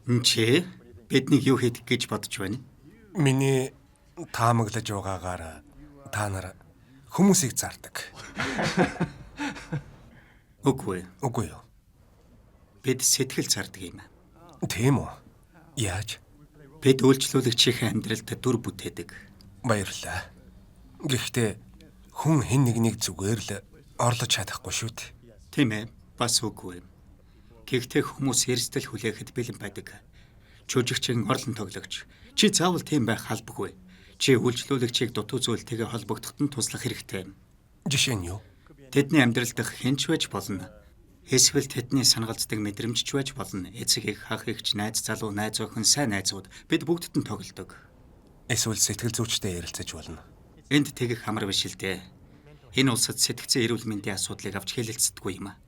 Чи биднийг юу хийх гэж бодож байна? Миний таамаглаж байгаагаар та нар хүмүүсийг зардаг. Үгүй. Үгүй юу? Бид сэтгэл зардаг юм. Тийм үү? Яаж? Бид үйлчлүүлэгчийн амьдралд дүр бүтээдэг. Баярлалаа. Гэхдээ хүн хэн нэгнийг зүгээр л орлож чадахгүй шүү дээ. Тийм ээ, бас үгүй. Гэхдээ хүмүүс эрсдэл хүлээхэд бэлэн байдаг. Жүжигчин, орлон тоглогч. Чи заавал тийм байх албагүй. Чи үйлчлүүлэгчийг дутуу зүйлтэйгээ холбогдоход нь туслах хэрэгтэй. Жишээ нь юу? Тэдний амьдрал дах хинч байж болно. Эсвэл тэдний санагалцдаг мэдрэмжч байж болно. Эцэг их, ах эгч, найз залуу, найз охин, сайн найзууд бид бүгдд нь тоглодог. Эсвэл сэтгэл зүйчтэй ярилцаж болно. Энд тэгэх хамар биш л дээ. Энэ улсад сэтгцэн эрүүл мэндийн асуудлыг авч хэлэлцдэггүй юм аа.